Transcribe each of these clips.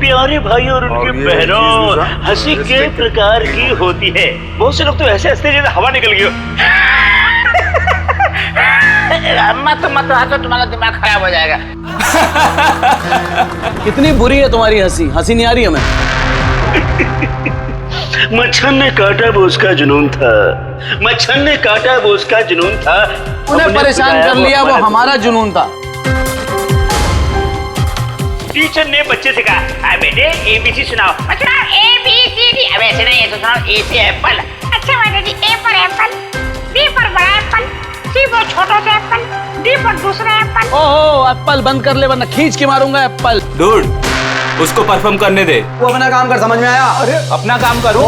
प्यारे भाई और उनकी बहनों, हंसी के प्रकार की होती है। बहुत से लोग तो ऐसे हंसते जैसे हवा निकल गई हो। मत हंसो, तुम्हारा दिमाग खराब हो जाएगा। कितनी बुरी है तुम्हारी हंसी, हंसी नहीं आ रही हमें। मच्छर ने काटा वो उसका जुनून था, मच्छर ने काटा वो उसका जुनून था, उन्हें परेशान कर लिया वो हमारा जुनून था। टीचर ने बच्चे से कहा, बेटे ABC सुनाओ। बच्चा ABCD। अब ऐसे नहीं, ऐसे सुनाओ। A से एप्पल। अच्छा माता जी, A पर एप्पल, B पर बड़ा एप्पल, C पर छोटा सा एप्पल, D पर दूसरा एप्पल। ओहो, एप्पल बंद कर ले वरना खींच के मारूंगा एप्पल। डूड, उसको परफॉर्म करने दे। वो अपना काम कर, समझ में आया? अरे अपना काम करो।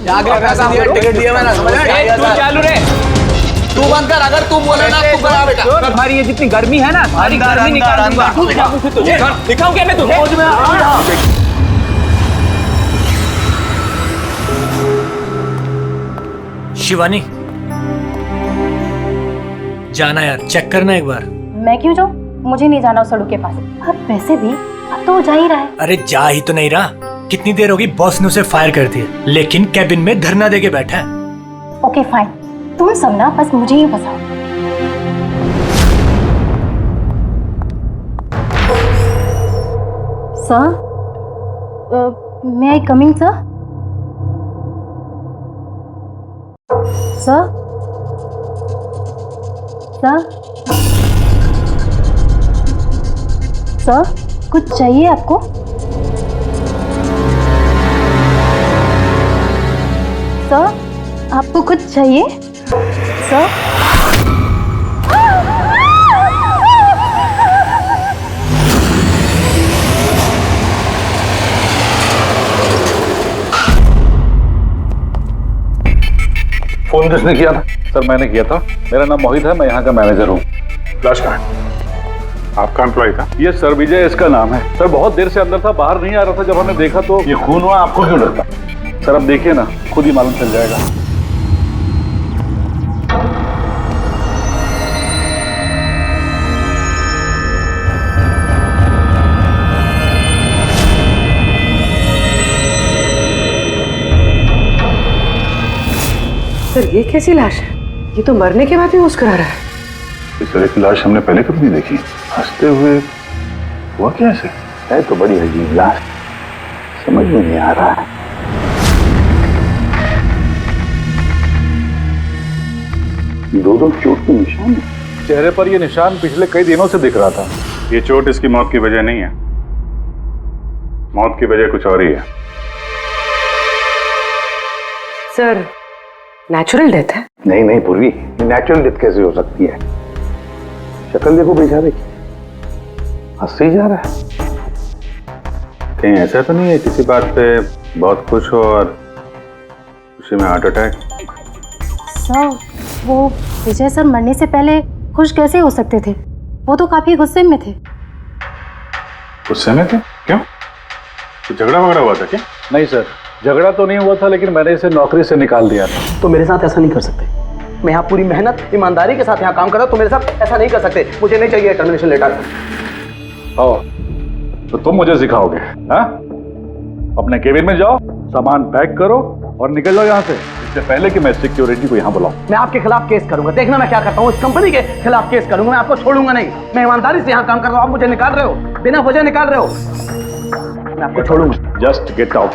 आगे पैसे दिए, टिकट दिया मैंने, समझ में आया? तू चालू रे, तू बंद कर। अगर तू बोले ना, तू करा बेटा। तुम्हारी ये जितनी गर्मी है ना, सारी गर्मी निकाल दूंगा। दिखाऊं क्या मैं तुझे? शिवानी, जाना यार, चेक करना एक बार। मैं क्यों जाऊं? मुझे नहीं जाना उस सड़क के पास। अब वैसे भी अब तो वो जा ही रहा है। अरे जा ही तो नहीं रहा। कितनी देर होगी, बॉस ने उसे फायर कर दिया, लेकिन कैबिन में धरना देके बैठा है। ओके फाइन, तुम सब ना बस मुझे ही फंसाओ। Sir, may I coming sir? Sir, sir, sir, कुछ चाहिए आपको? सर, आपको कुछ चाहिए? सर, फोन किसने किया था? सर मैंने किया था। मेरा नाम मोहित है, मैं यहाँ का मैनेजर हूँ। लाश कहाँ है? आपका एम्प्लॉय था? ये सर विजय इसका नाम है। सर बहुत देर से अंदर था, बाहर नहीं आ रहा था। जब हमने देखा तो ये खून हुआ, आपको क्यों लगता? सर अब देखिए ना, खुद ही मालूम चल जाएगा। सर ये कैसी लाश है? ये तो मरने के बाद भी मुस्कुरा रहा है। इस तरह की लाश हमने पहले कभी नहीं देखी। हंसते हुए हुआ कैसे? है तो बड़ी अजीब लाश, समझ में नहीं आ रहा है। दो चोट के निशान है चेहरे पर। ये निशान पिछले कई दिनों से दिख रहा था। ये चोट इसकी मौत की वजह नहीं है, मौत की वजह कुछ और ही है। सर नेचुरल डेथ है? नहीं नहीं पूर्वी, नेचुरल डेथ कैसे हो सकती है? शक्ल देखो बेचारे की, हंस ही जा रहा है। कहीं ऐसा तो नहीं है किसी बात पे बहुत खुश हो और खुशी में हार्ट अटैक? सर, वो विजय सर मरने से पहले खुश कैसे हो सकते थे? वो तो काफी गुस्से में थे। गुस्से में थे? क्यों? तो झगड़ा वगड़ा हुआ था क्या? नहीं सर, झगड़ा तो नहीं हुआ था, लेकिन मैंने इसे नौकरी से निकाल दिया था। तो मेरे साथ ऐसा नहीं कर सकते। मैं यहाँ पूरी मेहनत ईमानदारी के साथ यहाँ काम कर रहा हूँ, तो मेरे साथ ऐसा नहीं कर सकते। मुझे नहीं चाहिए टर्मिनेशन लेटर। तो तुम मुझे सिखाओगे? हाँ, अपने केबिन में जाओ, सामान पैक करो और निकल जाओ यहाँ से, इससे पहले कि मैं सिक्योरिटी को यहाँ बुलाऊं। मैं आपके खिलाफ केस करूंगा, देखना मैं क्या करता हूँ। इस कंपनी के खिलाफ केस करूंगा, मैं आपको छोड़ूंगा नहीं। मैं ईमानदारी से यहाँ काम कर रहा हूँ, आप मुझे निकाल रहे हो, बिना वजह निकाल रहे हो। मैं आपको छोड़ूंगा। Just get out.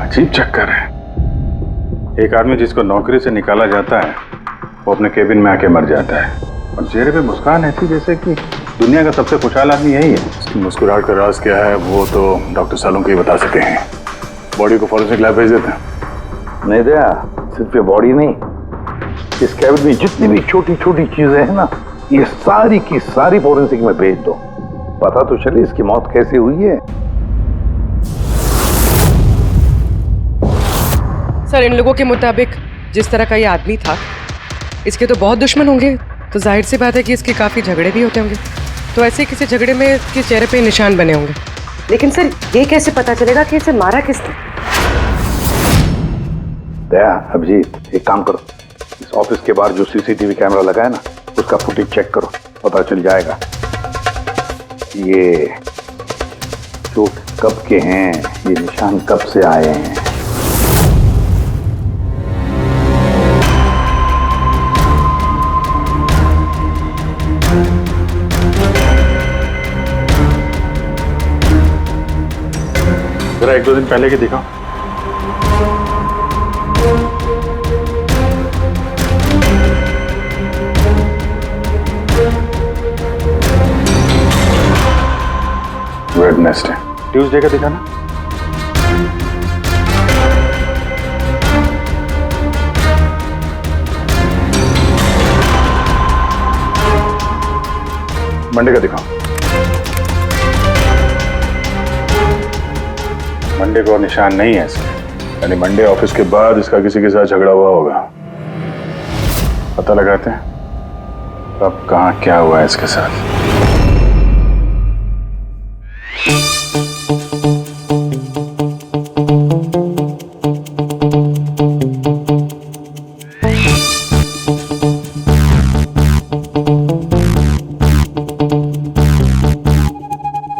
अजीब चक्कर है। एक आदमी जिसको नौकरी से निकाला जाता है वो अपने केबिन में आके मर जाता है, और चेहरे पे मुस्कान ऐसी जैसे कि दुनिया का सबसे खुशहाल आदमी यही है। इसकी मुस्कुराहट का राज क्या है वो तो डॉक्टर सालों ही बता सके हैं। बॉडी को फॉरेंसिक लैब भेज देते हैं। नहीं दया, सिर्फ ये बॉडी नहीं, इस कैबिन में जितनी भी छोटी छोटी चीजें हैं ना, ये सारी की सारी फॉरेंसिक में भेज दो, पता तो चले इसकी मौत कैसे हुई है। सर इन लोगों के मुताबिक जिस तरह का ये आदमी था, इसके तो बहुत दुश्मन होंगे, तो जाहिर सी बात है कि इसके काफी झगड़े भी होते होंगे। तो ऐसे किसी झगड़े में इसके चेहरे पे निशान बने होंगे। लेकिन सर ये कैसे पता चलेगा कि इसे मारा किसने? दया, अभिजीत, एक काम करो, इस ऑफिस के बाहर जो सीसीटीवी कैमरा लगा है ना, उसका फुटेज चेक करो, पता चल जाएगा ये चोट कब के हैं, ये निशान कब से आए हैं। जरा 1-2 दिन पहले की दिखाओ। वेडनेसडे, ट्यूसडे का दिखाना। मंडे का दिखाओ। मंडे को निशान नहीं है इसके, यानी मंडे ऑफिस के बाद इसका किसी के साथ झगड़ा हुआ होगा। पता लगाते हैं अब कहाँ क्या हुआ है इसके साथ।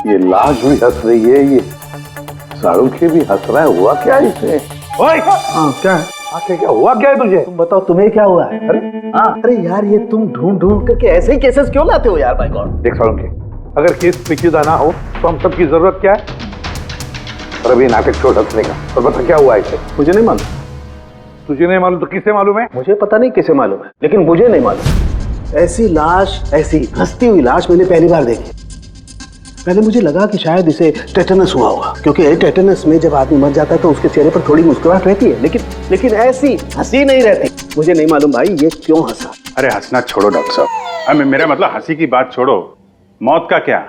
ये लाश भी हंस रही है, ये शाहरुख भी हंस रहा है। हुआ क्या है इसे? ओए हाँ क्या है? क्या हुआ क्या है तुझे? तुम बताओ तुम्हें क्या हुआ है? अरे यार ये तुम ढूंढ ढूंढ करके ऐसे ही केसेस क्यों लाते हो यार? बाय गॉड, देख शाहरुख, अगर केस पेचीदा ना हो तो हम सबकी जरूरत क्या है? और अभी नाटक छोड़ हंसने का, और बता क्या हुआ इसे? मुझे नहीं मालूम। तुझे नहीं मालूम तो किसे मालूम है? मुझे पता नहीं किसे मालूम है, लेकिन मुझे नहीं मालूम। ऐसी लाश, ऐसी हंसती हुई लाश मैंने पहली बार देखी। पहले मुझे लगा कि शायद इसे टेटनस हुआ होगा, क्योंकि टेटनस में जब आदमी मर जाता है तो उसके चेहरे पर थोड़ी मुस्कुराहट रहती है, लेकिन ऐसी हंसी नहीं रहती। मुझे नहीं मालूम भाई ये क्यों हंसा। अरे हंसना छोड़ो डॉक्टर साहब, मेरा मतलब हंसी की बात छोड़ो, मौत का क्या?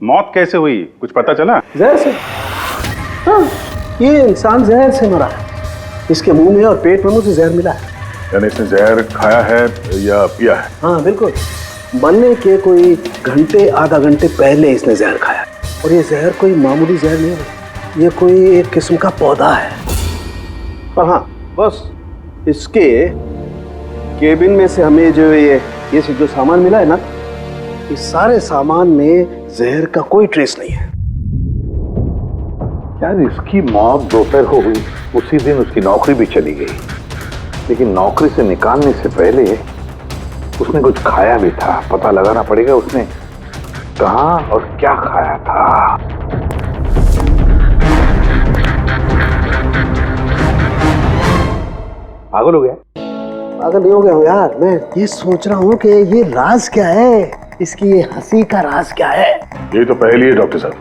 मौत कैसे हुई, कुछ पता चला? जहर से। हाँ, ये इंसान जहर से मरा है। इसके मुंह में और पेट में मुझे जहर मिला है। यानी इसने जहर खाया है या पिया है? हाँ बिल्कुल, मरने के कोई घंटे आधा घंटे पहले इसने जहर खाया। और ये जहर कोई मामूली जहर नहीं है, ये कोई एक किस्म का पौधा है। और हाँ बस इसके केबिन में से हमें जो ये जो सामान मिला है ना, इस सारे सामान में जहर का कोई ट्रेस नहीं है। यार इसकी मौत दोपहर को हुई, उसी दिन उसकी नौकरी भी चली गई, लेकिन नौकरी से निकालने से पहले उसने कुछ खाया भी था। पता लगाना पड़ेगा उसने कहाँ और क्या खाया था। पागल हो गया? पागल नहीं हो गया हूँ यार, मैं ये सोच रहा हूँ कि ये राज क्या है, इसकी ये हंसी का राज क्या है। ये तो पहेली है डॉक्टर साहब।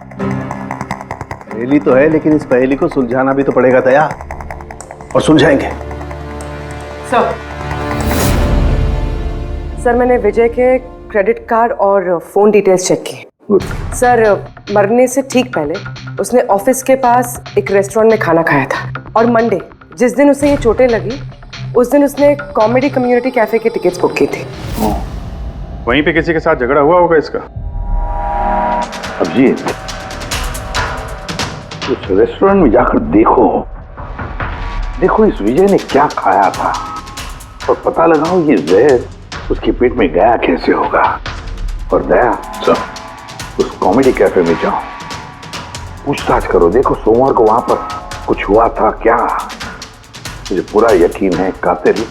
पहेली तो है, लेकिन इस पहेली को सुलझाना भी तो पड़ेगा दया, और सुलझाएंगे। सर मैंने विजय के क्रेडिट कार्ड और फोन डिटेल्स चेक की। सर मरने से ठीक पहले उसने ऑफिस के पास एक रेस्टोरेंट में खाना खाया था, और मंडे जिस दिन उसे ये चोटें लगी उस दिन उसने कॉमेडी कम्युनिटी कैफे की टिकट्स बुक की थी। वहीं पे किसी के साथ झगड़ा हुआ होगा इसका। अभिजीत, उस रेस्टोरेंट में जाकर देखो इस विजय ने क्या खाया था, और पता लगाओ ये जहर उसके पेट में गया कैसे होगा। और दया उस कॉमेडी कैफे में जाओ, पूछताछ करो, देखो सोमवार को वहां पर कुछ हुआ था क्या। मुझे पूरा यकीन है कातिल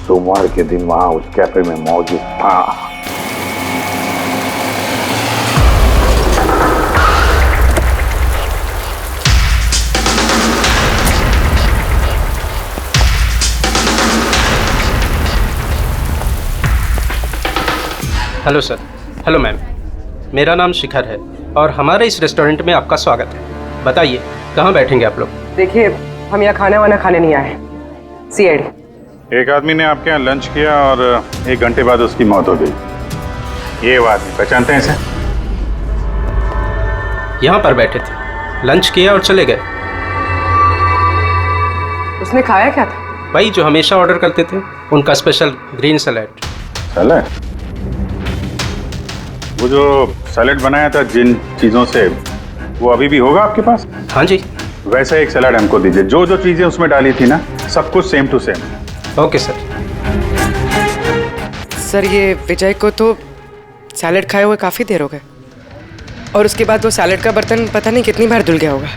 सोमवार के दिन वहां उस कैफे में मौजूद था। Hello sir. हेलो मैम, मेरा नाम शिखर है और हमारे इस रेस्टोरेंट में आपका स्वागत है। बताइए कहाँ बैठेंगे आप लोग? देखिए हम यहाँ खाना वाना खाने नहीं आए, सीआईडी। एक आदमी ने आपके यहाँ लंच किया और 1 घंटे बाद उसकी मौत हो गई। ये वो आदमी पहचानते हैं इसे? यहाँ पर बैठे थे, लंच किया और चले गए। उसने खाया क्या था? वही जो हमेशा ऑर्डर करते थे, उनका स्पेशल ग्रीन सैलेड। सैलेड? वो जो सैलेड बनाया था जिन चीज़ों से, वो अभी भी होगा आपके पास? हाँ जी। वैसा एक सैलेड हमको दीजिए, जो जो चीज़ें उसमें डाली थी ना, सब कुछ same to same. Okay sir. Sir ये विजय को तो सैलेड खाए हुए काफ़ी देर हो गए और उसके बाद वो सैलेड का बर्तन पता नहीं कितनी बार धुल गया होगा।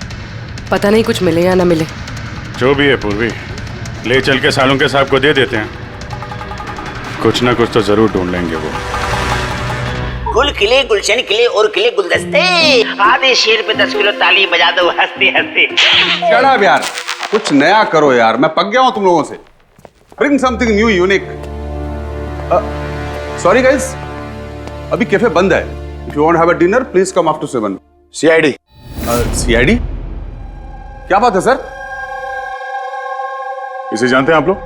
पता नहीं कुछ मिले या ना मिले। जो भी है पूर्वी, ले चल के सालों के साहब को दे देते हैं, कुछ ना कुछ तो जरूर ढूंढ लेंगे वो। गुल खिले गुलशन खिले और खिले गुलदस्ते, आधे शेर पे 10 किलो ताली बजा दो हंसते हंसते। चढ़ा यार, कुछ नया करो यार, मैं पक गया हूं तुम लोगों से। Bring something new unique. Sorry guys, अभी कैफे बंद है। If you want have a dinner please come after 7। CID. CID? क्या बात है सर? इसे जानते हैं आप लोग?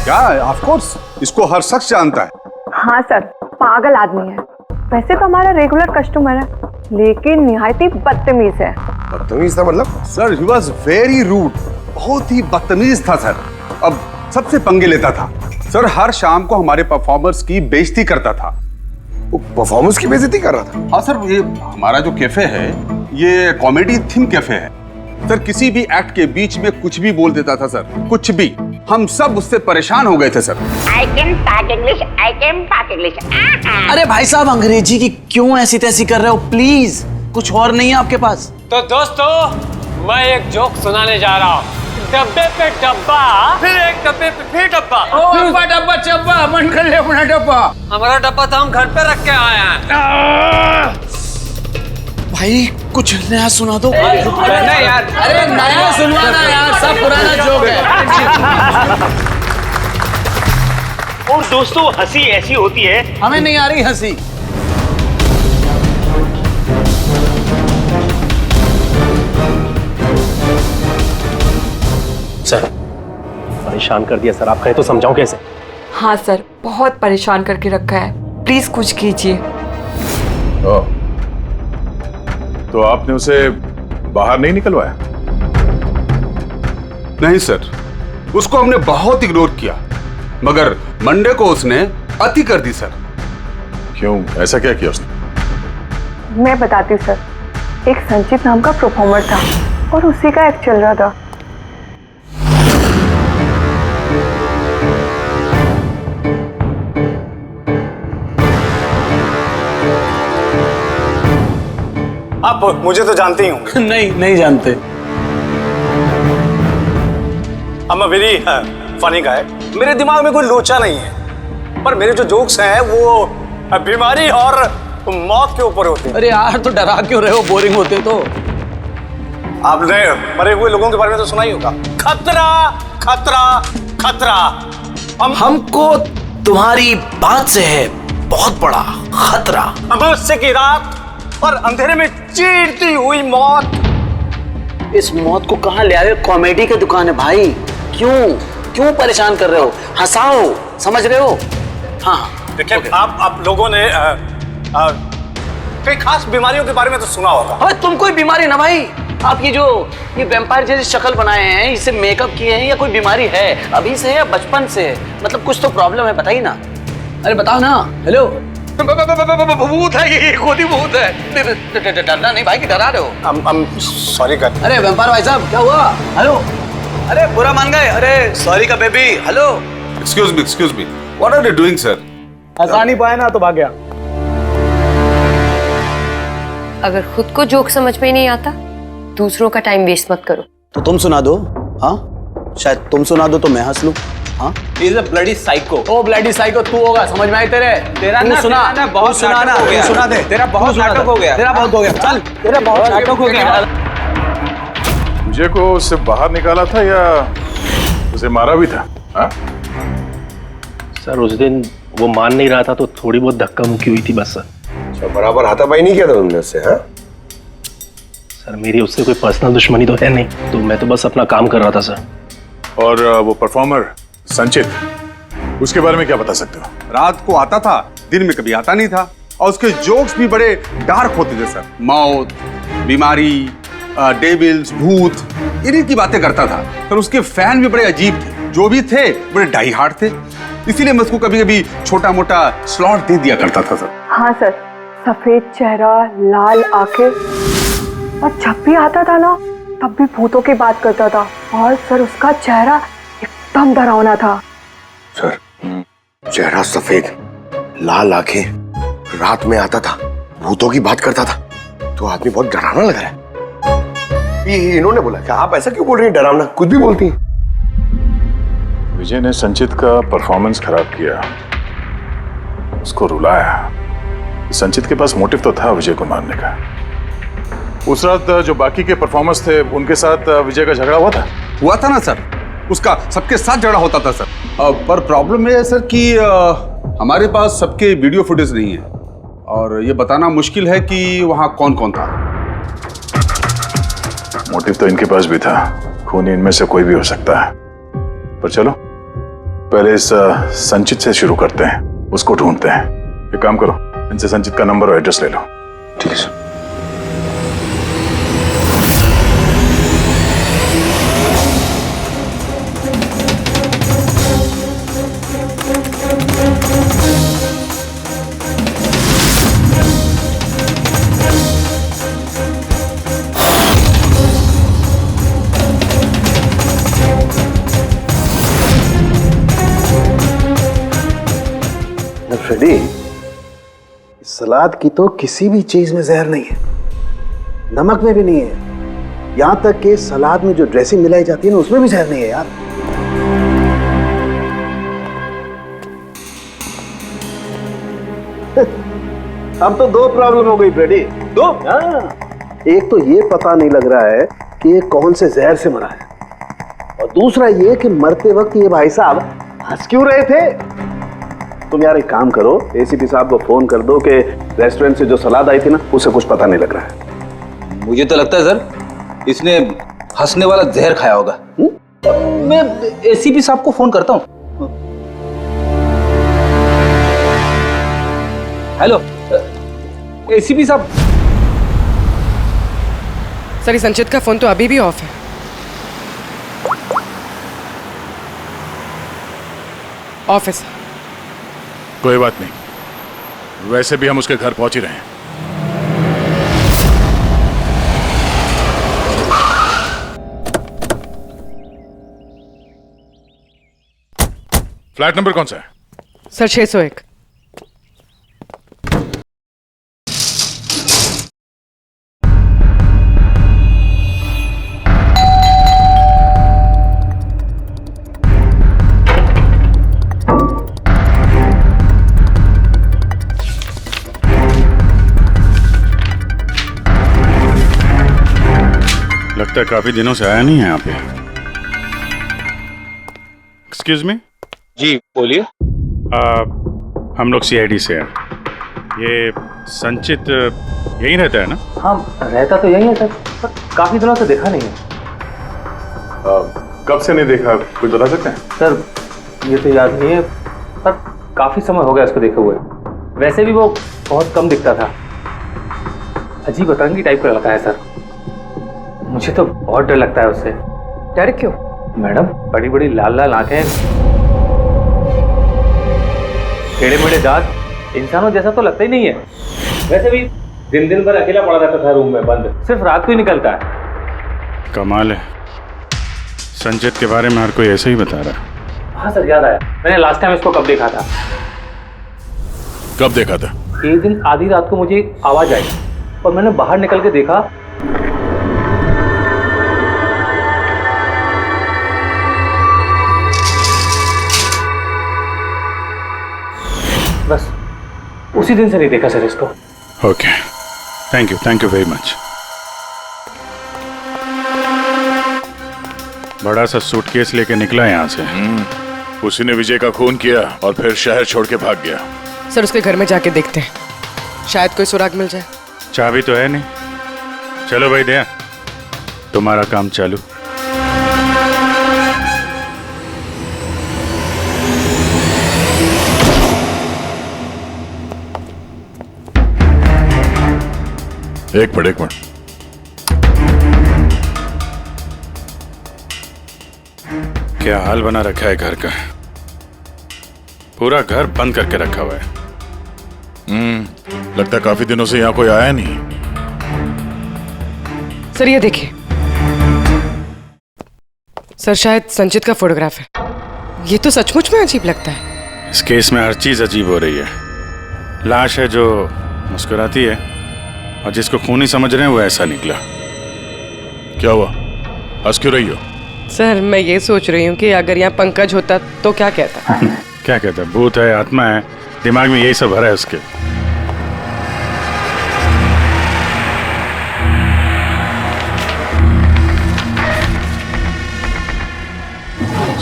क्या? ऑफ कोर्स, इसको हर शख्स जानता है। हाँ सर, पागल आदमी है। वैसे तो हमारा रेगुलर कस्टमर है, लेकिन निहायती बदतमीज है। बदतमीज था मतलब? Sir he was very rude, बहुत ही बदतमीज था सर। अब सबसे पंगे लेता था सर, हर शाम को हमारे परफॉर्मर्स की बेइज्जती करता था। वो परफॉर्मर्स की बेइज्जती कर रहा था? हाँ सर, ये हमारा जो कैफे है ये कॉमेडी थीम कैफे है सर। किसी भी एक्ट के बीच में कुछ भी बोल देता था सर, कुछ भी। हम सब उससे परेशान हो गए थे sir. I can talk English, I can talk English। अरे भाई साहब, अंग्रेजी की क्यों ऐसी तैसी कर रहे हो? प्लीज, कुछ और नहीं है आपके पास? तो दोस्तों, मैं एक जोक सुनाने जा रहा हूँ। डब्बे पे डब्बा, फिर एक डब्बे पे फिर डब्बा। डब्बा डब्बा चब्बा, मन कर ले अपना डब्बा। हमारा डब्बा तो हम घर पे रख के आए हैं। भाई कुछ नया सुना दो। नहीं यार, अरे नया सुनवाना यार, सब पुराना जोक है। और दोस्तों, हंसी ऐसी होती है। हमें नहीं आ रही हंसी। सर, परेशान कर दिया सर, आप कहें तो समझाऊं कैसे? हाँ सर, बहुत परेशान करके रखा है, प्लीज कुछ कीजिए। तो आपने उसे बाहर नहीं निकलवाया? नहीं सर, उसको हमने बहुत इग्नोर किया, मगर मंडे को उसने अति कर दी सर। क्यों, ऐसा क्या किया उसने? मैं बताती हूँ सर। एक संचित नाम का परफॉर्मर था और उसी का एक्ट चल रहा था। आप मुझे तो जानते ही होंगे। नहीं जानते। I'm a very funny guy। मेरे दिमाग में कोई लोचा नहीं है, पर मेरे जो जोक्स हैं वो बीमारी और मौत के ऊपर होते हैं। अरे यार, तो डरा क्यों रहे हो? बोरिंग होते तो। आपने मरे हुए लोगों के बारे में तो सुना ही होगा। खतरा खतरा खतरा। हमको तुम्हारी बात से है बहुत बड़ा खतरा। अमावस्या की रात और अंधेरे में चीरती हुई मौत। इस मौत को कहाँ ले आए? कॉमेडी की दुकान है भाई। क्यों परेशान कर रहे हो? हंसाओ, समझ रहे हो? हाँ देखिए, आप लोगों ने कई खास बीमारियों के बारे में तो सुना होगा। अबे तुम कोई बीमारी ना भाई। आप ये वैम्पायर जैसी शक्ल बनाए हैं, इससे मेकअप किए हैं, या कोई बीमारी है अभी से या बचपन से? मतलब कुछ तो प्रॉब्लम है, बताइए ना। अरे बताओ ना। हेलो, भूत है ये, खुद ही भूत है। डरना नहीं भाई, कि डरा रहे हो? सॉरी कर। अरे वैम्पायर भाई साहब, क्या हुआ? हेलो, अरे बुरा मान गए? अरे सॉरी का baby. Hello, excuse me, what are you doing sir? हंसा नहीं पाया ना तो भाग गया। अगर खुद को जोक समझ में नहीं आता, दूसरों का टाइम वेस्ट मत करो। तो तुम सुना दो। हाँ, शायद तुम सुना दो तो मैं हंस लूं। हाँ, He's a bloody psycho। Oh bloody psycho तू होगा, समझ में आई तेरे? तेरा ना सुना ना बहुत सुना ना, नाटक हो गया। सुना दे। तेरा बहुत नाटक हो गया। तेरा बहुत हो गया। चल, तेरा बहुत नाटक हो गया। मुझे को उससे बाहर निकाला था या उसे मारा भी था? हाँ? सर, उस दिन वो मान नहीं रहा था तो थोड़ी बहुत धक्का मुक्की हुई थी बस सर। अच्छा, बराबर हाथापाई नहीं किया था तुमने उससे? हाँ सर, मेरी उससे कोई पर्सनल दुश्मनी तो है नहीं, तो मैं तो बस अपना काम कर रहा था सर। और वो परफॉर्मर संचित, उसके बारे में क्या बता सकते हो? रात को आता था, दिन में कभी आता नहीं था, और उसके जोक्स भी बड़े डार्क होते थे सर। मौत, बीमारी, डेविल्स, भूत, इन्हीं की बातें करता था सर। उसके फैन भी बड़े अजीब थे, जो भी थे बड़े डाई हार्ड थे, इसीलिए मैं उसको कभी कभी छोटा मोटा स्लॉट दे दिया करता था सर। हाँ सर, सफेद चेहरा, लाल आंखें, और जब भी आता था ना तब भी भूतों की बात करता था। और सर उसका चेहरा एकदम डरावना था। सर, चेहरा सफेद, लाल आंखें, रात में आता था, भूतों की बात करता था, तो आदमी बहुत डरावना लग रहा है। ये इन्होंने बोला कि आप ऐसा क्यों बोल रही हैं, डरावना कुछ भी बोलती हैं। विजय ने संचित का परफॉर्मेंस खराब किया, उसको रुलाया। संचित के पास मोटिव तो था विजय को मारने का। उस रात जो बाकी के परफॉर्मर्स थे उनके साथ विजय का झगड़ा हुआ था ना सर, उसका सबके साथ झगड़ा होता था सर। पर प्रॉब्लम ये है सर कि हमारे पास सबके वीडियो फुटेज नहीं है और ये बताना मुश्किल है कि वहां कौन कौन था। मोटिव तो इनके पास भी था, खूनी इनमें से कोई भी हो सकता है। पर चलो पहले इस संचित से शुरू करते हैं, उसको ढूंढते हैं। एक काम करो, इनसे संचित का नंबर और एड्रेस ले लो। ठीक है सर। फ्रेडी, सलाद की तो किसी भी चीज में जहर नहीं है, नमक में भी नहीं है, यहां तक कि सलाद में जो ड्रेसिंग मिलाई जाती है ना उसमें भी जहर नहीं है यार। अब तो दो प्रॉब्लम हो गई फ्रेडी, दो। एक तो ये पता नहीं लग रहा है कि ये कौन से जहर से मरा है, और दूसरा ये कि मरते वक्त ये भाई साहब हंस क्यों रहे थे। तुम यार एक काम करो, एसीपी साहब को फोन कर दो कि रेस्टोरेंट से जो सलाद आई थी ना उसे कुछ पता नहीं लग रहा है। मुझे तो लगता है सर इसने हंसने वाला जहर खाया होगा। मैं एसीपी साहब को फोन करता हूँ। हेलो एसीपी साहब। सर संचित का फोन तो अभी भी ऑफ है। ऑफिस। कोई बात नहीं, वैसे भी हम उसके घर पहुंच ही रहे हैं। फ्लैट नंबर कौन सा है? सर 601। लगता है काफी दिनों से आया नहीं है यहाँ पे। Excuse me. जी बोलिए। हम लोग सीआईडी से हैं। ये संचित यहीं रहता है ना? हाँ रहता तो यहीं है सर, पर काफी दिनों से देखा नहीं है। कब से नहीं देखा, कुछ बता सकते हैं? सर ये तो याद नहीं है, पर काफी समय हो गया उसको देखे हुए। वैसे भी वो बहुत कम दिखता था, अजीब अतरंगी टाइप का लड़का है सर। मुझे तो बहुत डर लगता है उससे। डर क्यों? मैडम बड़ी बड़ी लाल लाल आंखें, टेढ़े मेढ़े दांत, इंसानों जैसा तो लगता ही नहीं है। वैसे भी दिन दिन भर अकेला पड़ा रहता था रूम में बंद, सिर्फ रात को ही निकलता है। कमाल है, संचित के बारे में हर कोई ऐसे ही बता रहा है। हाँ सर याद आया, मैंने लास्ट टाइम इसको कब देखा था। कब देखा था? एक दिन आधी रात को मुझे आवाज आई और मैंने बाहर निकल के देखा, बस उसी दिन से नहीं देखा सर इसको। Okay, thank you very much. बड़ा सा सूटकेस लेके निकला यहाँ से। उसी ने विजय का खून किया और फिर शहर छोड़ के भाग गया। सर उसके घर में जाके देखते हैं, शायद कोई सुराग मिल जाए। चाबी तो है नहीं। चलो भाई दया, तुम्हारा काम चालू। एक मिनट। क्या हाल बना रखा है घर का, पूरा घर बंद करके रखा हुआ है। लगता है काफी दिनों से यहाँ कोई आया नहीं। सर ये देखिए, सर शायद संचित का फोटोग्राफ है। ये तो सचमुच में अजीब लगता है। इस केस में हर चीज अजीब हो रही है। लाश है जो मुस्कुराती है और जिसको खूनी समझ रहे हैं वो ऐसा निकला। क्या हुआ, हंस क्यों रही हो? सर मैं ये सोच रही हूँ कि अगर यहाँ पंकज होता तो क्या कहता? क्या कहता है? भूत है, आत्मा है, दिमाग में यही सब भरा है उसके।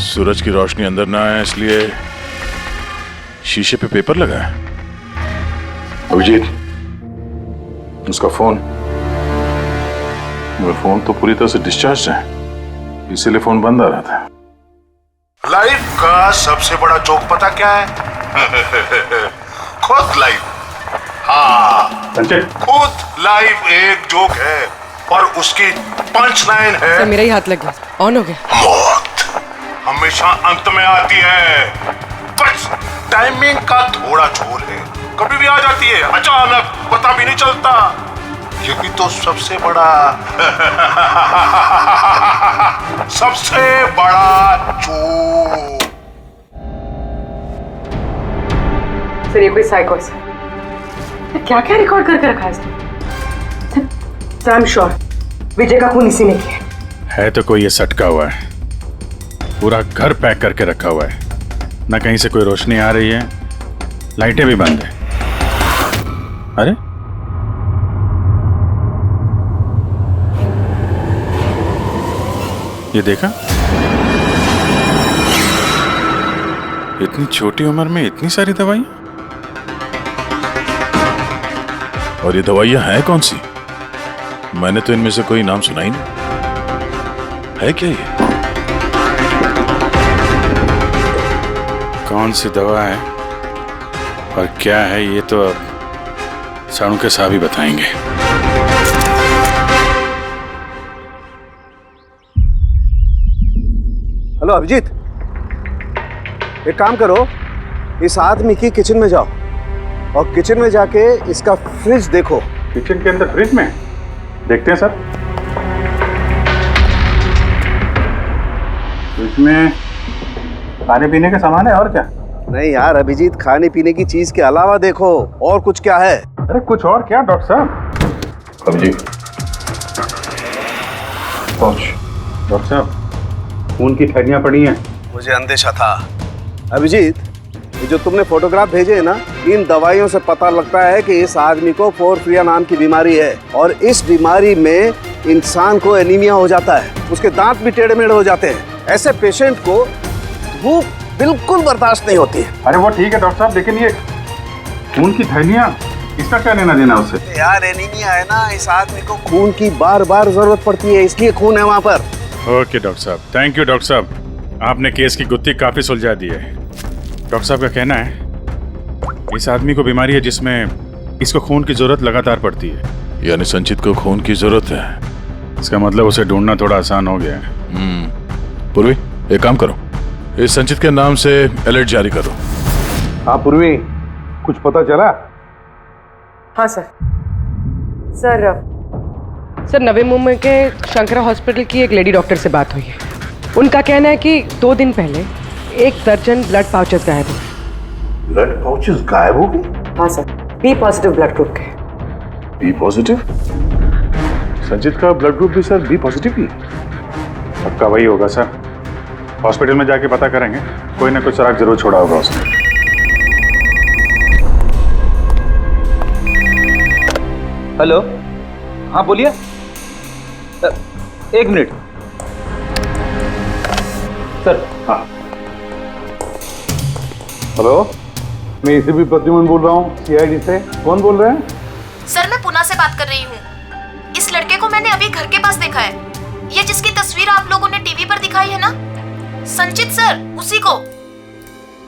सूरज की रोशनी अंदर ना आए इसलिए शीशे पे पेपर लगा है। अभिजीत, उसका फोन, मेरा फोन तो पूरी तरह से डिस्चार्ज है, इसीलिए फोन बंद आ रहा था। लाइफ का सबसे बड़ा जोक पता क्या है? खुद लाइफ। हाँ, खुद लाइफ एक जोक है और उसकी पंच लाइन है। सर मेरा ही हाथ लग गया, ऑन हो गया। मौत हमेशा अंत में आती है, बस टाइमिंग का थोड़ा झोल है, कभी भी आ जाती है अचानक, पता भी नहीं चलता। यही तो सबसे बड़ा सबसे बड़ा जोक। सर ये कोई साइको है। क्या क्या रिकॉर्ड करके रखा है इसने? सर आई एम श्योर विजय का खून इसी ने किया है। तो कोई ये सटका हुआ है, पूरा घर पैक करके रखा हुआ है, ना कहीं से कोई रोशनी आ रही है, लाइटें भी बंद है। अरे ये देखा, इतनी छोटी उम्र में इतनी सारी दवाइयां। और ये दवाइयां हैं कौन सी? मैंने तो इनमें से कोई नाम सुना ही नहीं। है क्या ये? कौन सी दवा है और क्या है ये तो अब साणु के साहब ही बताएंगे। हेलो अभिजीत, एक काम करो, इस आदमी की किचन में जाओ और किचन में जाके इसका फ्रिज देखो। किचन के अंदर फ्रिज में? देखते हैं सर। इसमें खाने पीने का सामान है और क्या? नहीं यार अभिजीत, खाने पीने की चीज के अलावा देखो और कुछ क्या है। अरे कुछ और क्या डॉक्टर साहब? अभिजीत पहुंच। डॉक्टर साहब खून की थैलियां पड़ी हैं। मुझे अंदेशा था। अभिजीत, ये जो तुमने फोटोग्राफ भेजे हैं ना, इन दवाइयों से पता लगता है कि इस आदमी को पोर्फिरिया नाम की बीमारी है और इस बीमारी में इंसान को एनीमिया हो जाता है, उसके दांत भी टेढ़े मेढ़े हो जाते हैं। ऐसे पेशेंट को भूख बिल्कुल बर्दाश्त नहीं होती है। अरे वो ठीक है डॉक्टर साहब, लेकिन ये खून की थैलियां, इसका क्या लेना देना उससे? यार एनीमिया है ना, इस आदमी को खून की बार बार जरूरत पड़ती है, इसलिए खून है वहाँ पर। ओके डॉक्टर साहब, थैंक यू डॉक्टर साहब, आपने केस की गुत्थी काफी सुलझा दी है। डॉक्टर साहब का कहना है इस आदमी को बीमारी है जिसमें इसको खून की जरूरत लगातार पड़ती है। यानी संचित को खून की जरूरत है। इसका मतलब उसे ढूंढना थोड़ा आसान हो गया है। पूर्वी, एक काम करो, इस संचित के नाम से अलर्ट जारी करो। हाँ पूर्वी, कुछ पता चला? हाँ सर नवी मुंबई के शंकरा हॉस्पिटल की एक लेडी डॉक्टर से बात हुई है। उनका कहना है कि 2 दिन पहले 1 दर्जन ब्लड पाउचेस गायब हो गए। ब्लड पाउचेस गायब हो गए? हाँ sir, B positive blood group के। B positive? संचित का ब्लड ग्रुप भी सर बी पॉजिटिव ही? पक्का वही होगा सर, हॉस्पिटल में जाके पता करेंगे, कोई ना कोई सुराग जरूर छोड़ा होगा उसने। हेलो, हाँ बोलिए। 1 मिनट सर। हाँ हेलो, मैं एसीपी प्रद्युमन बोल रहा हूँ सीआईडी से। कौन बोल रहे हैं? सर मैं पुणे से बात कर रही हूँ। इस लड़के को मैंने अभी घर के पास देखा है, ये जिसकी तस्वीर आप लोगों ने टीवी पर दिखाई है ना, संचित सर, उसी को।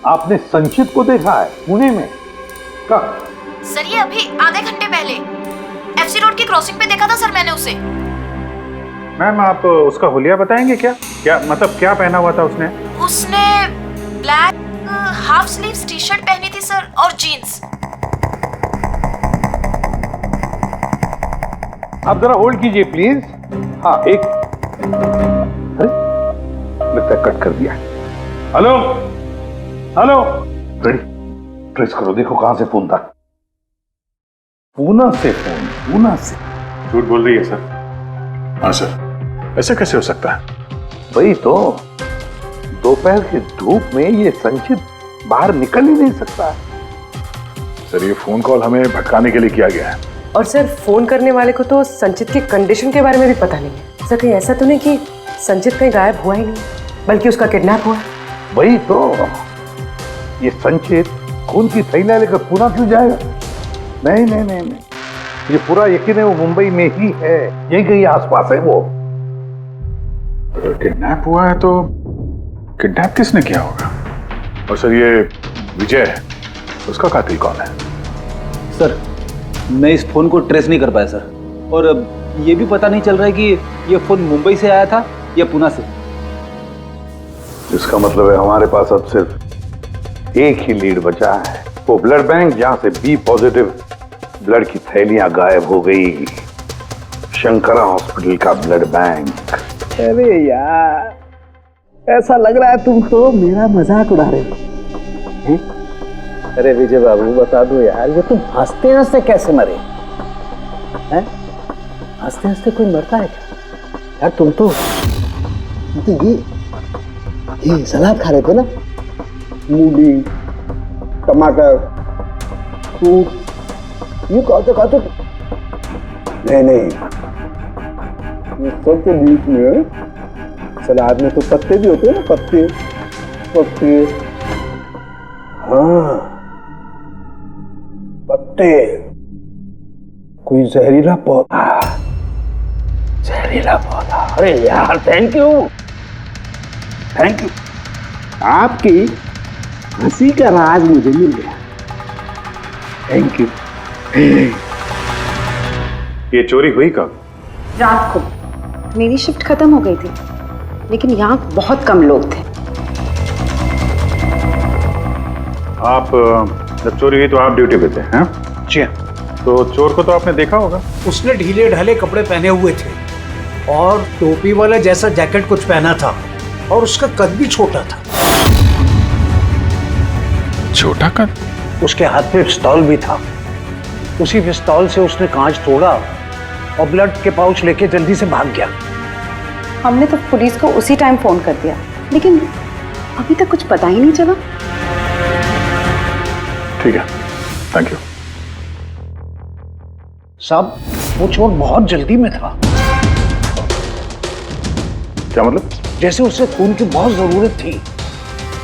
आपने संचित को देखा है पुणे में? कब? सर ये अभी आधे घंटे पहले एफसी रोड की क्रॉसिंग पे देखा था सर मैंने उसे। मैम आप उसका हुलिया बताएंगे क्या? क्या मतलब क्या पहना हुआ था उसने? उसने black half sleeves T shirt पहनी थी सर और जीन्स। आप जरा होल्ड कीजिए प्लीज। हाँ एक, अरे लगता है कट कर दिया। हेलो हेलो रेडी, ट्रेस करो, देखो कहां से फोन था। पूना से फोन, पूना से। झूठ बोल रही है सर। हाँ सर, ऐसा कैसे हो सकता है? वही तो, दोपहर की धूप में ये संचित बाहर निकल ही नहीं सकता। सर ये फोन कॉल हमें भटकाने के लिए किया गया है। और सर फोन करने वाले को तो संचित की कंडीशन के बारे में भी पता नहीं है। सर कहीं ऐसा तो नहीं कि संचित कहीं गायब हुआ ही नहीं, बल्कि उसका किडनैप हुआ? वही तो, ये संचित खून की थैलियां लेकर पूना क्यों जाएगा? नहीं नहीं नहीं नहीं, ये पूरा यकीन है वो मुंबई में ही है, यही कहीं आसपास है वो। किडनैप हुआ है तो किडनैप किसने किया होगा? और सर ये विजय है, उसका कातिल कौन है? सर मैं इस फोन को ट्रेस नहीं कर पाया सर, और ये भी पता नहीं चल रहा है कि ये फोन मुंबई से आया था या पुणे से। इसका मतलब है हमारे पास अब सिर्फ एक ही लीड बचा है, वो ब्लड बैंक जहां से बी पॉजिटिव ब्लड की थैलियां गायब हो गई, शंकरा हॉस्पिटल का ब्लड बैंक। अरे यार, ऐसा लग रहा है तुम तो मेरा मजाक उड़ा रहे हो। अरे विजय बाबू बता दो यार, ये तुम हंसते हंसते कैसे मरे हैं? हंसते हंसते कोई मरता है क्या यार? तुम तो ये सलाद खा रहे थे ना, मूली टमाटर सूप, ये खाते नहीं, ये सब के बीच में सलाद में तो पत्ते भी होते हैं ना, पत्ते। हाँ पत्ते, कोई जहरीला पौधा। अरे यार थैंक यू, आपकी हंसी का राज मुझे मिल गया, थैंक यू। ये चोरी हुई कब? रात को। मेरी शिफ्ट खत्म हो गई थी, लेकिन यहाँ बहुत कम लोग थे। आप जब चोरी हुई तो आप ड्यूटी पे थे? हैं? जी। तो चोर को तो आपने देखा होगा। उसने ढीले ढाले कपड़े पहने हुए थे और टोपी वाला जैसा जैकेट कुछ पहना था, और उसका कद भी छोटा था। छोटा कद? उसके हाथ में पिस्तौल भी था। उसी पिस्तौल से उसने कांच तोड़ा और ब्लड के पाउच लेके जल्दी से भाग गया। हमने तो पुलिस को उसी टाइम फोन कर दिया, लेकिन अभी तक कुछ पता ही नहीं चला। ठीक है, थैंक यू। साहब वो चोर बहुत जल्दी में था। क्या मतलब? जैसे उसे खून की बहुत जरूरत थी,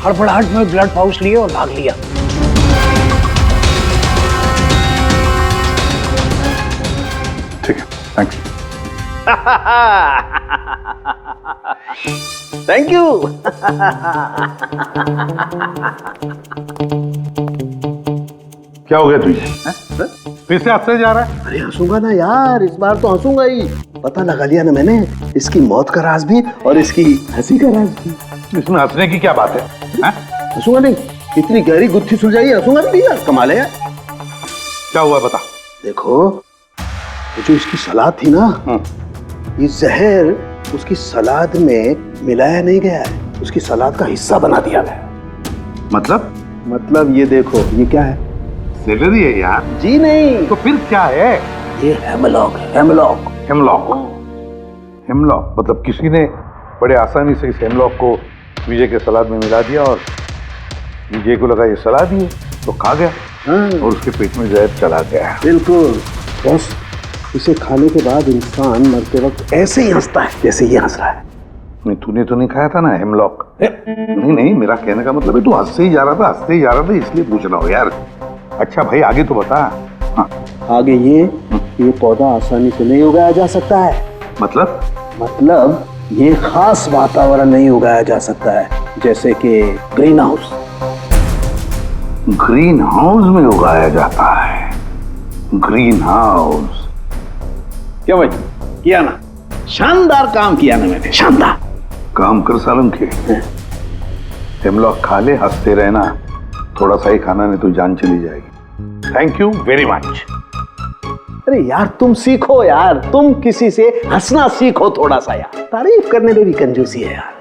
हड़बड़ाहट में ब्लड पाउच लिए और भाग लिया। ठीक है, थैंक्स। Thank you. क्या हो गया तुझे? फिर से हंसने जा रहा है? अरे हंसूंगा ना यार, इस बार तो हंसूंगा ही। पता लगा लिया ना मैंने, इसकी मौत का राज भी और इसकी हंसी का राज भी। इसमें हंसने की क्या बात है? हंसूंगा नहीं, इतनी गहरी गुत्थी सुलझाई, हंसूंगा नहीं यार, कमाल है यार। क्या हुआ बता। देखो ये जो इसकी सलाद थी ना, ये जहर उसकी सलाद में मिलाया नहीं गया है, उसकी सलाद का हिस्सा बना दिया गया। मतलब ये देखो, ये क्या है? सेलरी है यार। जी नहीं। तो फिर क्या है? ये हेमलॉक है, हेमलॉक। हेमलॉक मतलब किसी ने बड़े आसानी से इस हेमलॉक को विजय के सलाद में मिला दिया और विजय को लगा ये सलाद ही है तो खा गया। और उसके पेट में जहर चला गया। बिल्कुल बस, इसे खाने के बाद इंसान मरते वक्त ऐसे ही हंसता है जैसे ये हंस रहा है। नहीं तूने तो नहीं खाया था ना हेमलॉक? नहीं, मेरा कहने का मतलब है तू हंसते ही जा रहा था इसलिए पूछ रहा हूँ यार। अच्छा भाई आगे तो बता। हाँ। आगे ये पौधा आसानी से नहीं उगाया जा सकता है। मतलब ये खास वातावरण नहीं उगाया जा सकता है, जैसे कि ग्रीन हाउस। ग्रीन हाउस में उगाया जाता है? ग्रीन हाउस क्या भाई किया ना? शानदार काम किया ना मैंने, शानदार काम कर सालम के। हेमलॉक खा ले, हंसते रहना, थोड़ा सा ही खाना नहीं तो जान चली जाएगी। Thank you very much. अरे यार तुम सीखो यार, तुम किसी से हंसना सीखो थोड़ा सा यार, तारीफ करने में भी कंजूसी है यार।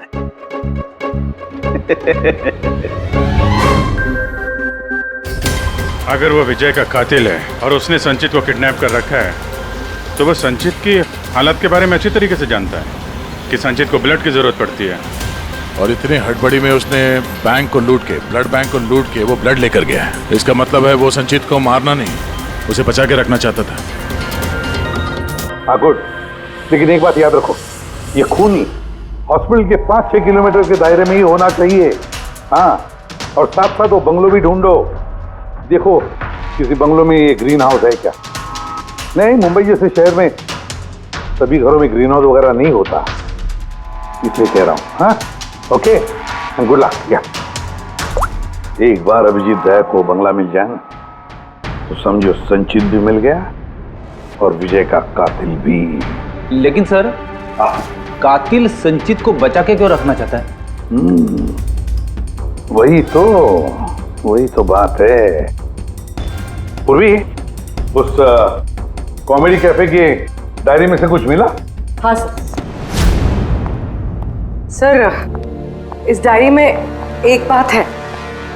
अगर वो विजय का कातिल है और उसने संचित को किडनैप कर रखा है तो वो संचित की हालत के बारे में अच्छी तरीके से जानता है कि संचित को ब्लड की जरूरत पड़ती है। और इतनी हड़बड़ी में उसने बैंक को लूट के, ब्लड बैंक को लूट के वो ब्लड लेकर गया है। इसका मतलब है वो संचित को मारना नहीं, उसे बचा के रखना चाहता था। हाँ गुड, लेकिन एक बात याद रखो, ये खून ही हॉस्पिटल के 5-6 किलोमीटर के दायरे में ही होना चाहिए। हाँ, और साथ साथ वो बंगलो भी ढूंढो। देखो किसी बंगलो में ये ग्रीन हाउस है क्या? नहीं, मुंबई जैसे शहर में सभी घरों में ग्रीन हाउस वगैरह नहीं होता, इसलिए कह रहा हूँ। हाँ, ओके, गुड लक। या एक बार अभिजीत दया को बंगला मिल जाए ना तो समझो संचित भी मिल गया और विजय का कातिल भी। लेकिन सर, कातिल संचित को बचा के क्यों रखना चाहता है? वही तो बात है। पूर्वी, उस कॉमेडी कैफे की डायरी में से कुछ मिला? हाँ सर, इस डायरी में एक बात है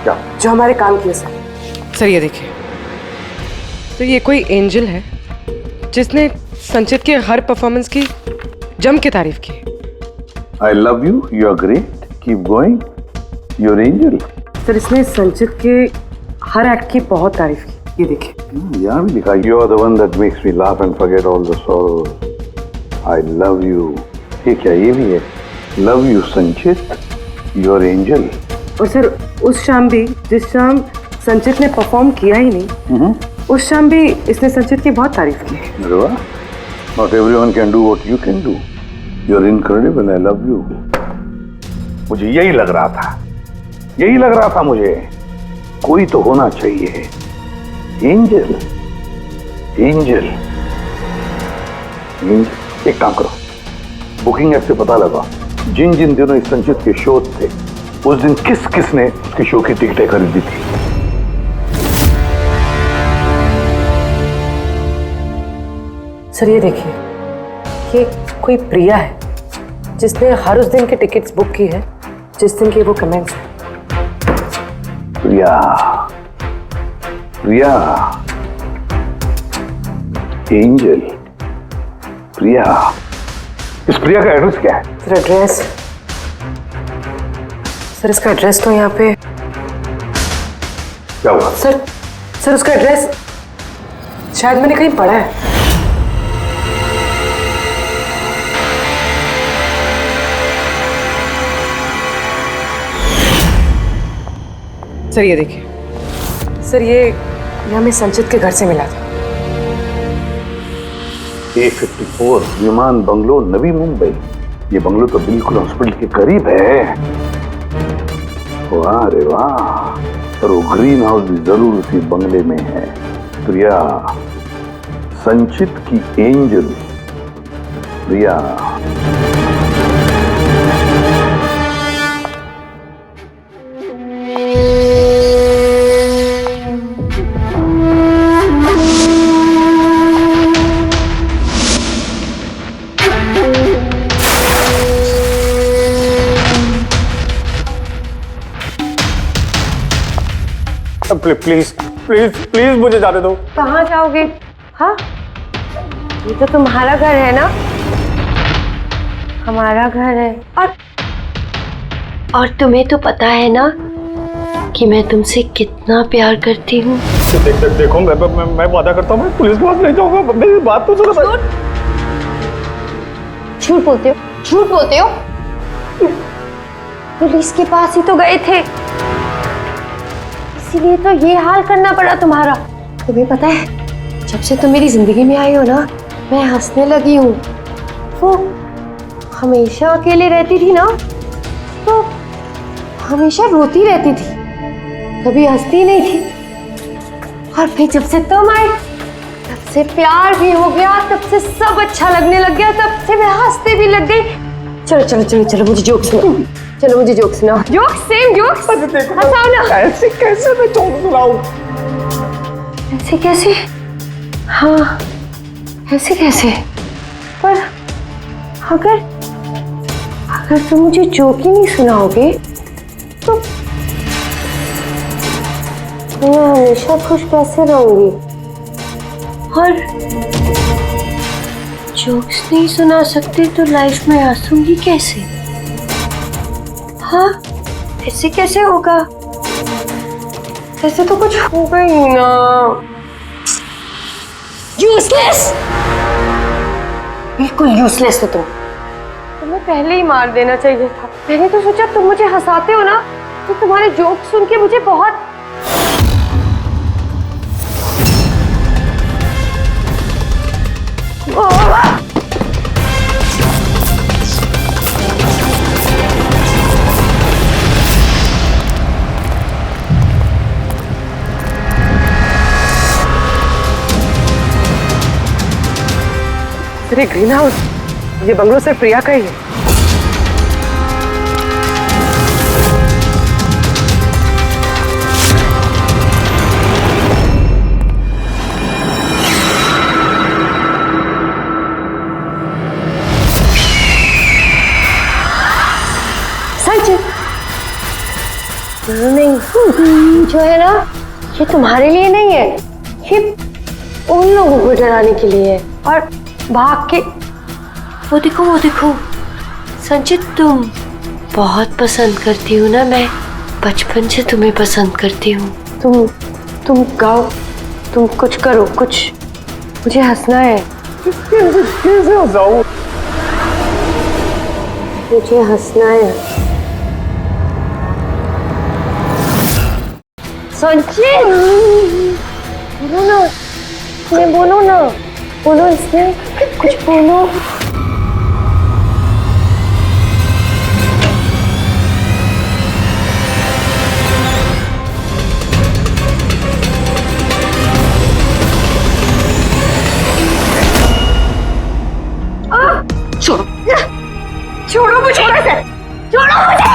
क्या? जो हमारे काम की है सर। ये देखिए, तो ये कोई एंजल है जिसने संचित के हर परफॉर्मेंस की जम के तारीफ की। I love you, you are great, keep going, you are angel. Sir, इसने संचित के हर एक्ट की बहुत तारीफ की। ये देखिए, यहाँ भी लिखा, you are the one that makes me laugh and forget all the sorrows, I love you. ये क्या, ये भी है, love you Sanchit, you are angel. और सर, उस शाम भी, जिस शाम संचित ने परफॉर्म किया ही नहीं, उस शाम भी इसने संचित की बहुत तारीफ की। अरे वाह, not everyone can do what you can do, you are incredible, I love you. मुझे यही लग रहा था मुझे, कोई तो होना चाहिए, एंजल। एक काम करो, बुकिंग ऐप से पता लगा जिन जिन दिनों इस संचित के शो थे उस दिन किस किस ने उसके शो की टिकटें खरीदी थी। सर, ये देखिए, ये कोई प्रिया है जिसने हर उस दिन के टिकट्स बुक की है जिस दिन के वो कमेंट्स हैं। प्रिया, एंजल, प्रिया। इस प्रिया का एड्रेस क्या है? सर, एड्रेस, सर इसका एड्रेस तो यहाँ पे। क्या हुआ? सर उसका एड्रेस शायद मैंने कहीं पढ़ा है। सर, ये देखिए, सर ये हमें संचित के घर से मिला था। A54 विमान बंगलो, नवी मुंबई। ये बंगलो तो बिल्कुल हॉस्पिटल के करीब है। वाह रे वाह, और वो ग्रीन हाउस भी जरूर उसी बंगले में है। प्रिया, संचित की angel Priya. Please please please मुझे जाने दो। कहाँ जाओगे? हाँ, ये तो तुम्हारा घर है ना? हमारा घर है। और तुम्हें तो पता है ना कि मैं तुमसे कितना प्यार करती हूँ। देखो, मैं वादा करता हूँ, मैं पुलिस के पास नहीं जाऊंगा। मेरी बात तो सुनो। झूठ बोलते हो। पुलिस के पास ही तो गए थे, इसीलिए तो ये हाल करना पड़ा तुम्हारा। तुम्हें पता है, जब से तुम मेरी जिंदगी में आई हो ना, मैं हंसने लगी हूँ। वो हमेशा अकेले रहती थी ना, तो हमेशा रोती रहती थी, कभी हंसती नहीं थी। और फिर जब से तुम आई, तब से प्यार भी हो गया, तब से सब अच्छा लगने लग गया, तब से मैं हंसते भी लग गई। चलो मुझे जोक सुनाओ। Joke, same jokes. हंसाओ ना। ऐसे कैसे मैं जोक सुनाऊं? ऐसे कैसे? हाँ, ऐसे कैसे? पर अगर तुम मुझे जोक ही नहीं सुनाओगे मैं हमेशा खुश कैसे रहूंगी और जोक्स नहीं सुना सकते तो लाइफ में हंसूंगी कैसे? हाँ, ऐसे कैसे होगा? ऐसे तो कुछ होगा ही ना। यूजलेस, बिल्कुल यूजलेस हो तुम। तुम्हें पहले ही मार देना चाहिए था। मैंने तो सोचा तुम मुझे हंसाते हो ना, तो तुम्हारे जोक सुन के मुझे बहुत अरे ग्रीन हाउस, ये बंगलो सिर्फ प्रिया का ही है। नहीं, जो है ना, ये तुम्हारे लिए नहीं है, ये उन लोगों को डराने के लिए है। और भाग के वो देखो संचित, तुम बहुत पसंद करती हो ना, मैं बचपन से तुम्हें पसंद करती हूँ। तुम गाओ, तुम कुछ करो, कुछ, मुझे हंसना है। कैसे हंसाऊं? मुझे हंसना है। संचित, बोलो ना, मैं बोलो ना, बोलो इसमें कुछ बोलो। छोड़ो, छोड़ो मुझे, छोड़ो मुझे।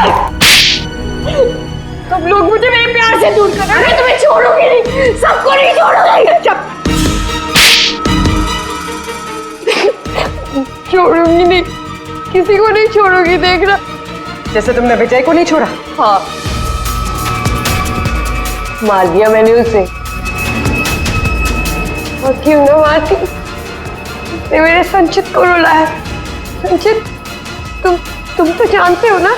तुम लोग मुझे मेरे प्यार से दूर कर रहे हो, मैं तुम्हें छोड़ूंगी नहीं, सबको नहीं छोड़ूंगी। छोड़ूंगी नहीं, किसी को नहीं छोड़ूंगी, देखना। जैसे तुमने विजय को नहीं छोड़ा। हाँ, मार दिया मैंने उसे। और क्यों ना मारती, उसने मेरे संचित को रुलाया। संचित, तुम तो जानते हो ना।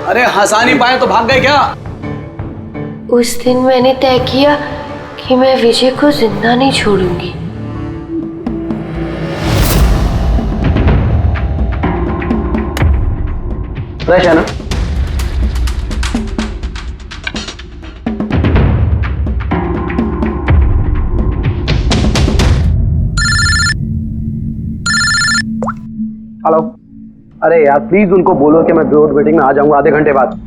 अरे हंसा नहीं पाए तो भाग गए क्या? उस दिन मैंने तय किया कि मैं विजय को जिंदा नहीं छोड़ूंगी। फ्रेश है ना? हेलो, अरे यार प्लीज उनको बोलो कि मैं बोर्ड मीटिंग में आ जाऊंगा आधे घंटे बाद।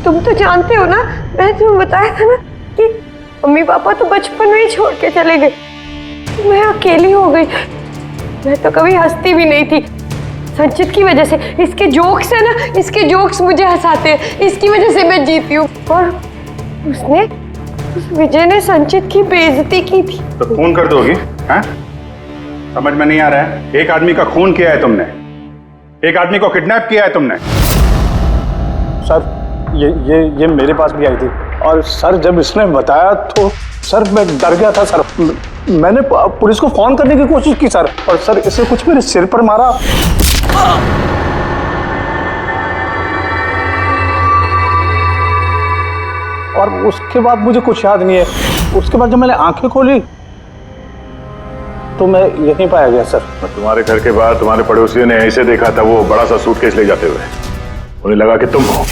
तुम तो जानते हो ना, मैंने तुम्हें बताया था ना कि मम्मी पापा तो बचपन में ही छोड़ के चले गए, मैं अकेली हो गई। मैं तो कभी हंसती भी नहीं थी, संचित की वजह से। इसके जोक्स है ना, इसके जोक्स मुझे हंसाते हैं, इसकी वजह से मैं जीती हूँ। और उस विजय ने संचित की बेइज्जती की थी। तो खून कर दोगी? हैं? समझ में नहीं आ रहा है? एक आदमी का खून किया है तुमने, एक आदमी को किडनैप किया है तुमने। सर ये मेरे पास भी आई थी, और सर जब इसने बताया तो सर मैं डर गया था सर। मैंने पुलिस को फोन करने की कोशिश की सर, और सर इसे कुछ मेरे सिर पर मारा। और उसके बाद मुझे कुछ याद नहीं है। उसके बाद जब मैंने आंखें खोली तो मैं यहीं पाया गया सर। तुम्हारे घर के बाहर तुम्हारे पड़ोसियों ने ऐसे देखा था, वो बड़ा सा सूटकेस ले जाते हुए, उन्हें लगा कि तुम हो,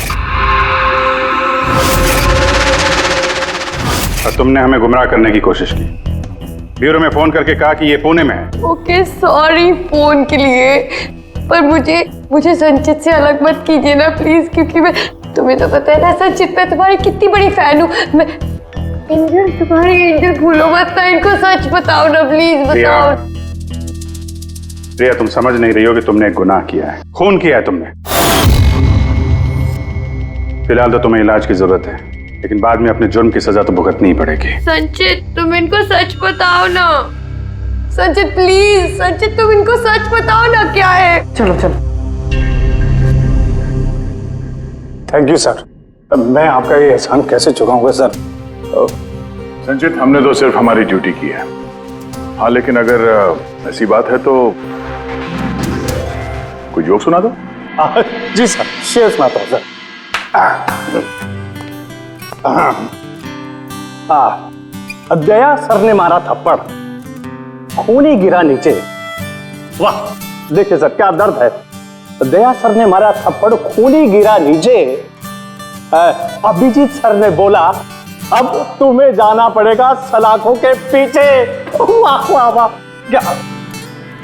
और तुमने हमें गुमराह करने की कोशिश की। ब्यूरो में फोन करके कहा कि ये पुणे में है। ओके सॉरी फोन के लिए, पर मुझे संचित से अलग मत कीजिए ना प्लीज, क्योंकि मैं, तुम्हें तो पता है ना संचित, मैं तुम्हारी कितनी बड़ी फैन हूँ। मैं एंजल, तुम्हारी एंजल भूलो मत ना, इनको सच बताओ ना प्लीज, बताओ। प्रिया, तुम समझ नहीं रही हो कि तुमने एक गुनाह किया है, खून किया है तुमने। फिलहाल तो तुम्हें इलाज की जरूरत है, लेकिन बाद में अपने जुर्म की सजा तो भुगतनी ही पड़ेगी। संचित तुम इनको सच बताओ ना, संचित प्लीज, संचित तुम इनको सच बताओ ना क्या है। चलो चलो। थैंक यू सर, मैं आपका ये एहसान कैसे चुकाऊंगा सर। संचित, हमने तो सिर्फ हमारी ड्यूटी की है। हाँ, लेकिन अगर ऐसी बात है तो कोई जोक सुना दो। जी सर, शेर सुनाता हूँ सर। दया सर ने मारा थप्पड़, खूनी गिरा नीचे। वाह, देखिए सर क्या दर्द है। दया सर ने मारा थप्पड़, खूनी गिरा नीचे। अभिजीत सर ने बोला, अब तुम्हें जाना पड़ेगा सलाखों के पीछे। वाह वाह वाह, क्या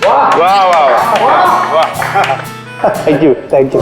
वाह वाह वाह वाह। Thank you thank you.